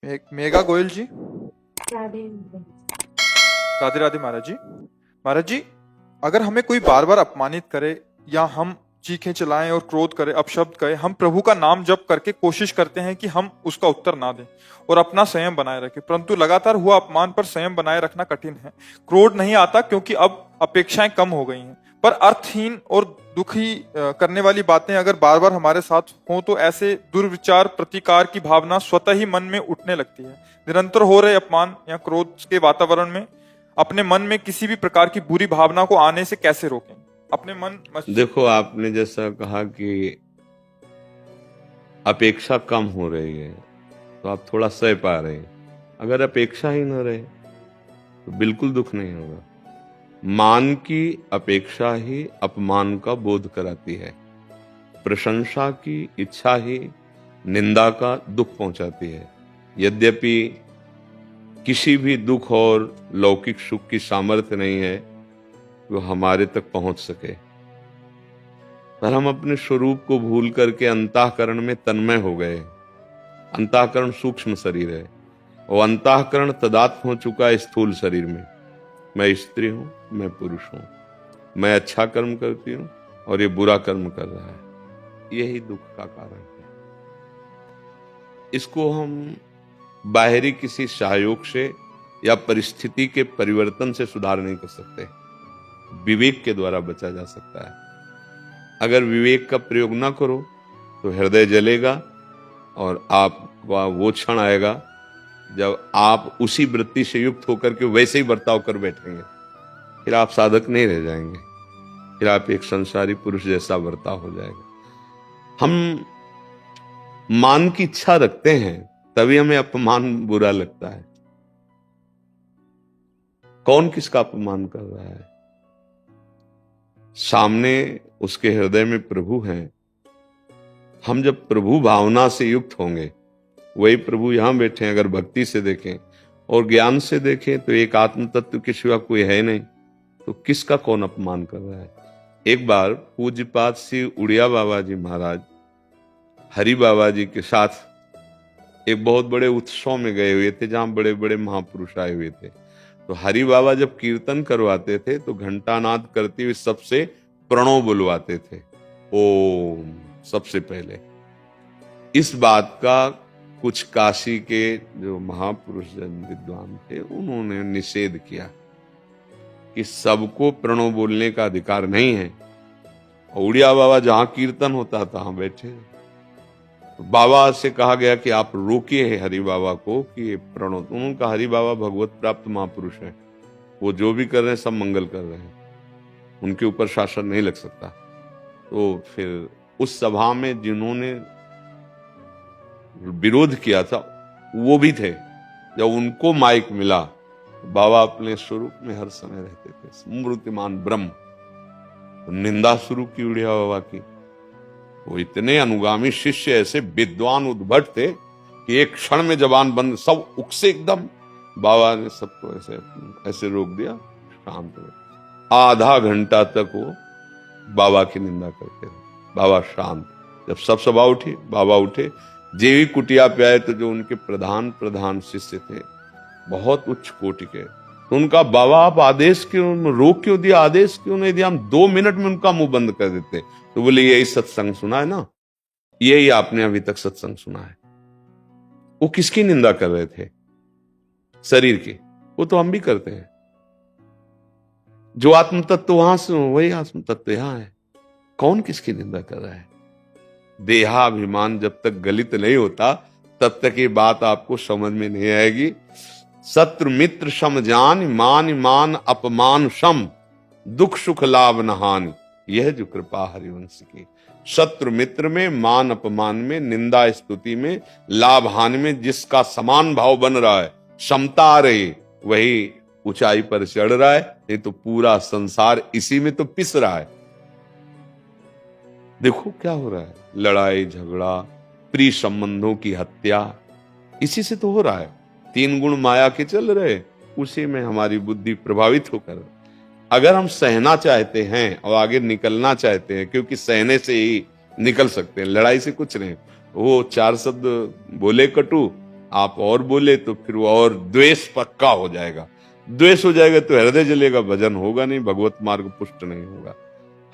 एक मेघा गोयल जी। राधे। राधे राधे महाराज जी। महाराज जी, अगर हमें कोई बार बार अपमानित करे या हम चीखें चलाएं और क्रोध करें, अपशब्द कहें, हम प्रभु का नाम जप करके कोशिश करते हैं कि हम उसका उत्तर ना दें और अपना संयम बनाए रखें, परंतु लगातार हुआ अपमान पर संयम बनाए रखना कठिन है। क्रोध नहीं आता क्योंकि अब अपेक्षाएं कम हो गई हैं, पर अर्थहीन और दुखी करने वाली बातें अगर बार बार हमारे साथ हों तो ऐसे दुर्विचार प्रतिकार की भावना स्वतः ही मन में उठने लगती है। निरंतर हो रहे अपमान या क्रोध के वातावरण में अपने मन में किसी भी प्रकार की बुरी भावना को आने से कैसे रोकें? अपने मन देखो, आपने जैसा कहा कि अपेक्षा कम हो रही है तो आप थोड़ा सह पा रहे हैं। अगर अपेक्षा ही न रहे तो बिल्कुल दुख नहीं होगा। मान की अपेक्षा ही अपमान का बोध कराती है। प्रशंसा की इच्छा ही निंदा का दुख पहुंचाती है। यद्यपि किसी भी दुख और लौकिक सुख की सामर्थ्य नहीं है वो हमारे तक पहुंच सके, पर हम अपने स्वरूप को भूल करके अंतःकरण में तन्मय हो गए। अंतःकरण सूक्ष्म शरीर है और अंतःकरण तदात्म हो चुका है स्थूल शरीर में। मैं स्त्री हूं, मैं पुरुष हूं, मैं अच्छा कर्म करती हूं और ये बुरा कर्म कर रहा है। यही दुख का कारण है। इसको हम बाहरी किसी सहयोग से या परिस्थिति के परिवर्तन से सुधार नहीं कर सकते। विवेक के द्वारा बचा जा सकता है। अगर विवेक का प्रयोग ना करो तो हृदय जलेगा और आपका वो क्षण आएगा जब आप उसी वृत्ति से युक्त होकर के वैसे ही बर्ताव कर बैठेंगे। फिर आप साधक नहीं रह जाएंगे, फिर आप एक संसारी पुरुष जैसा बर्ताव हो जाएगा। हम मान की इच्छा रखते हैं तभी हमें अपमान बुरा लगता है। कौन किसका अपमान कर रहा है? सामने उसके हृदय में प्रभु हैं। हम जब प्रभु भावना से युक्त होंगे, वही प्रभु यहां बैठे हैं। अगर भक्ति से देखें और ज्ञान से देखें तो एक आत्म तत्व के सिवा कोई है नहीं, तो किसका कौन अपमान कर रहा है? एक बार पूज्यपाद श्री उड़िया बाबा जी महाराज हरि बाबा जी के साथ एक बहुत बड़े उत्सव में गए हुए थे जहां बड़े बड़े महापुरुष आए हुए थे। तो हरि बाबा जब कीर्तन करवाते थे तो घंटानाद करते हुए सबसे प्रणव बुलवाते थे, ओम, सबसे पहले। इस बात का कुछ काशी के जो महापुरुष जन विद्वान थे उन्होंने निषेध किया कि सबको प्रणव बोलने का अधिकार नहीं है। उड़िया बाबा जहां कीर्तन होता था वहां बैठे। तो बाबा से कहा गया कि आप रोकिए हरि बाबा को कि ये प्रणव। उन्होंने कहा हरि बाबा भगवत प्राप्त महापुरुष है, वो जो भी कर रहे हैं सब मंगल कर रहे हैं, उनके ऊपर शासन नहीं लग सकता। तो फिर उस सभा में जिन्होंने विरोध किया था वो भी थे। जब उनको माइक मिला, बाबा अपने स्वरूप में हर समय रहते थे, स्मृतिमान ब्रह्म। तो निंदा शुरू की उड़िया बाबा की। वो इतने अनुगामी शिष्य ऐसे विद्वान उद्भट थे कि एक क्षण में जबान बंद, सब उकसे एकदम। बाबा ने सबको ऐसे ऐसे रोक दिया, शांत हो। आधा घंटा तक वो बाबा की निंदा करते रहे। बाबा शांत। जब सब सभा उठी, बाबा उठे। जेवी कुटिया पे आए तो जो उनके प्रधान शिष्य थे, बहुत उच्च कोटि के, तो उनका बाबा आप आदेश क्यों, रोक क्यों दिया, आदेश क्यों नहीं दिया, हम 2 मिनट में उनका मुंह बंद कर देते। तो बोले यही सत्संग सुना है ना, यही आपने अभी तक सत्संग सुना है। वो किसकी निंदा कर रहे थे? शरीर की। वो तो हम भी करते हैं। जो आत्म तत्व वहां से वही आत्म तत्व यहां है। कौन किसकी निंदा कर रहा है? देहाभिमान जब तक गलित नहीं होता तब तक ये बात आपको समझ में नहीं आएगी। शत्रु मित्र सम जान, मान मान अपमान सम, दुख सुख लाभ न हानि, यह जो कृपा हरिवंश की। शत्रु मित्र में, मान अपमान में, निंदा स्तुति में, लाभ हानि में जिसका समान भाव बन रहा है, समता आ रही, वही ऊंचाई पर चढ़ रहा है। नहीं तो पूरा संसार इसी में तो पिस रहा है। देखो क्या हो रहा है, लड़ाई झगड़ा, प्रिय संबंधों की हत्या, इसी से तो हो रहा है। 3 गुण माया के चल रहे, उसी में हमारी बुद्धि प्रभावित होकर। अगर हम सहना चाहते हैं और आगे निकलना चाहते हैं, क्योंकि सहने से ही निकल सकते हैं, लड़ाई से कुछ नहीं। वो 4 शब्द बोले कटु आप और बोले तो फिर वो और द्वेष पक्का हो जाएगा। द्वेष हो जाएगा तो हृदय जलेगा, भजन होगा नहीं, भगवत मार्ग पुष्ट नहीं होगा।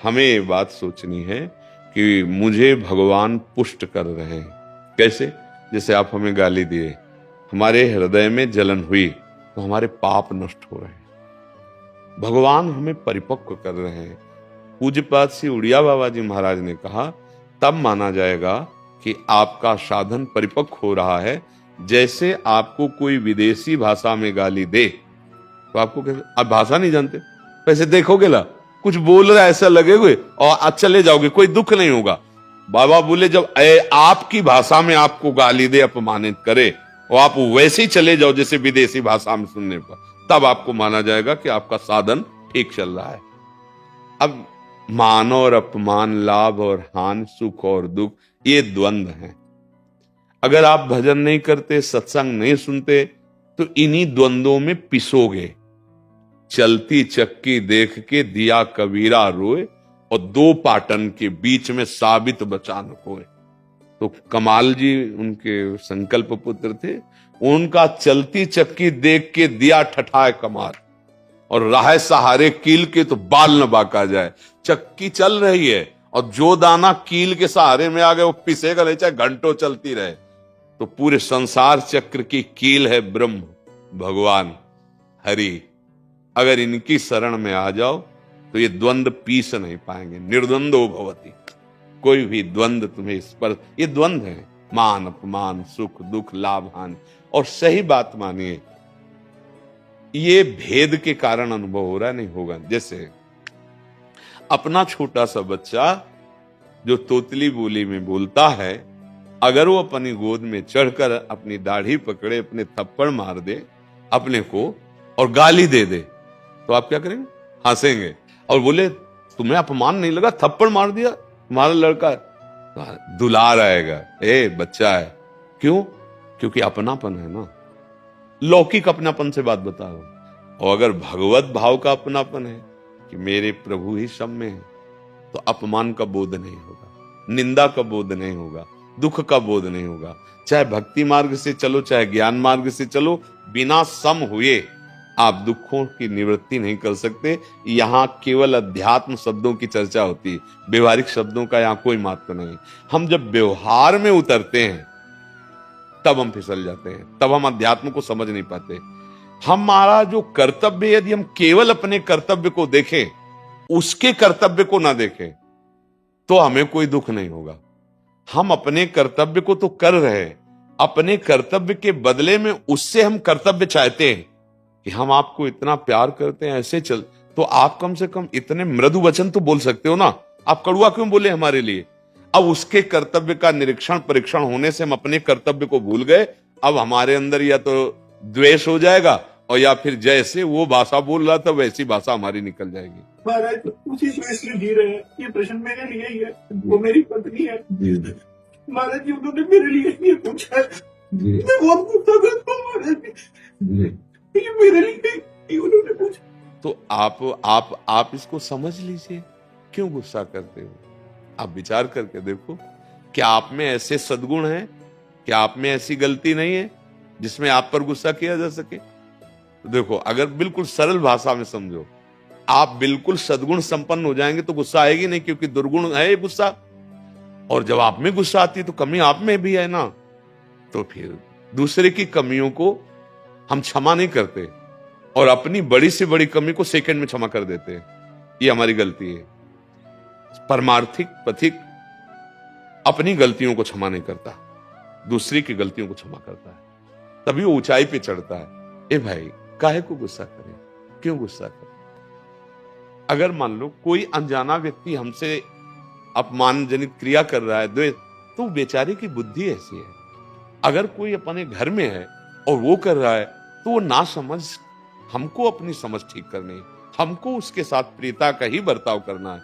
हमें ये बात सोचनी है कि मुझे भगवान पुष्ट कर रहे हैं। कैसे? जैसे आप हमें गाली दिए, हमारे हृदय में जलन हुई तो हमारे पाप नष्ट हो रहे हैं। भगवान हमें परिपक्व कर रहे हैं। पूज्यपाद श्री उड़िया बाबा जी महाराज ने कहा तब माना जाएगा कि आपका साधन परिपक्व हो रहा है। जैसे आपको कोई विदेशी भाषा में गाली दे तो आपको कैसे, आप भाषा नहीं जानते, वैसे देखोगे ला कुछ बोल रहा है ऐसा लगेगा और आज चले जाओगे, कोई दुख नहीं होगा। बाबा बोले जब आपकी भाषा में आपको गाली दे, अपमानित करे और आप वैसे ही चले जाओ जैसे विदेशी भाषा में सुनने पर, तब आपको माना जाएगा कि आपका साधन ठीक चल रहा है। अब मान और अपमान, लाभ और हानि, सुख और दुख, ये द्वंद्व हैं। अगर आप भजन नहीं करते, सत्संग नहीं सुनते तो इन्हीं द्वंद्वों में पिसोगे। चलती चक्की देख के दिया कबीरा रोए और दो पाटन के बीच में साबित बचान कोय। तो कमाल जी उनके संकल्प पुत्र थे, उनका चलती चक्की देख के दिया ठठाए कमार और राह सहारे कील के तो बाल न बाका जाए। चक्की चल रही है और जो दाना कील के सहारे में आ गए वो पिसेगा नहीं, चाहे घंटों चलती रहे। तो पूरे संसार चक्र की कील है ब्रह्म, भगवान, हरि। अगर इनकी शरण में आ जाओ तो ये द्वंद्व पीस नहीं पाएंगे। निर्द्वंदो भवति, कोई भी द्वंद्व तुम्हें इस पर, ये द्वंद्व है, मान अपमान, सुख दुख, लाभ हानि। और सही बात मानिए, ये भेद के कारण अनुभव हो रहा नहीं होगा। जैसे अपना छोटा सा बच्चा जो तोतली बोली में बोलता है, अगर वो अपनी गोद में चढ़कर अपनी दाढ़ी पकड़े, अपने थप्पड़ मार दे अपने को और गाली दे दे, तो आप क्या करेंगे? हंसेंगे और बोले तुम्हें अपमान नहीं लगा, थप्पड़ मार दिया तुम्हारा लड़का, तो दुलार आएगा, ए बच्चा है। क्यों? क्योंकि अपनापन है ना, लौकिक अपनापन से बात बता रहा हूं। और अगर भगवत भाव का अपनापन है कि मेरे प्रभु ही सब में है, तो अपमान का बोध नहीं होगा, निंदा का बोध नहीं होगा, दुख का बोध नहीं होगा। चाहे भक्ति मार्ग से चलो, चाहे ज्ञान मार्ग से चलो, बिना सम हुए आप दुखों की निवृत्ति नहीं कर सकते। यहां केवल अध्यात्म शब्दों की चर्चा होती है, व्यवहारिक शब्दों का यहां कोई महत्व नहीं। हम जब व्यवहार में उतरते हैं तब हम फिसल जाते हैं, तब हम अध्यात्म को समझ नहीं पाते। हमारा जो कर्तव्य, यदि हम केवल अपने कर्तव्य को देखें, उसके कर्तव्य को ना देखें, तो हमें कोई दुख नहीं होगा। हम अपने कर्तव्य को तो कर रहे हैं, अपने कर्तव्य के बदले में उससे हम कर्तव्य चाहते हैं कि हम आपको इतना प्यार करते हैं, ऐसे चल, तो आप कम से कम इतने मृदु वचन तो बोल सकते हो ना। आप कड़ुआ क्यों बोले हमारे लिए? अब उसके कर्तव्य का निरीक्षण परीक्षण होने से हम अपने कर्तव्य को भूल गए। अब हमारे अंदर या तो द्वेष हो जाएगा और या फिर जैसे वो भाषा बोल रहा था वैसी भाषा हमारी निकल जाएगी। महाराज उसी द्वेष में जी रहे हैं। ये प्रश्न मेरे लिए ही है, वो मेरी पत्नी है। महाराज जी उन्होंने मेरे लिए ये पूछा है, मैं बहुत गुस्सा करता हूँ महाराज जी, ये मेरे लिए ही उन्होंने पूछा। तो आप इसको समझ लीजिए, क्यों गुस्सा करते हो? आप विचार करके देखो, क्या आप में ऐसे सद्गुण हैं, क्या आप में ऐसी गलती नहीं है जिसमें आप पर गुस्सा किया जा सके? तो देखो, अगर बिल्कुल सरल भाषा में समझो, आप बिल्कुल सद्गुण संपन्न हो जाएंगे तो गुस्सा आएगी नहीं, क्योंकि दुर्गुण है ये गुस्सा। और जब आप में गुस्सा आती है तो कमी आप में भी है ना, तो फिर दूसरे की कमियों को हम क्षमा नहीं करते और अपनी बड़ी से बड़ी कमी को सेकंड में क्षमा कर देते हैं। ये हमारी गलती है। परमार्थिक पथिक अपनी गलतियों को क्षमा नहीं करता, दूसरी की गलतियों को क्षमा करता है, तभी वो ऊंचाई पे चढ़ता है। ए भाई, काहे को गुस्सा करें? क्यों गुस्सा करें? अगर मान लो कोई अनजाना व्यक्ति हमसे अपमानजनित क्रिया कर रहा है, द्वेष, तो बेचारे की बुद्धि ऐसी है। अगर कोई अपने घर में है और वो कर रहा है तो वो ना समझ, हमको अपनी समझ ठीक करनी है, हमको उसके साथ प्रियता का ही बर्ताव करना है।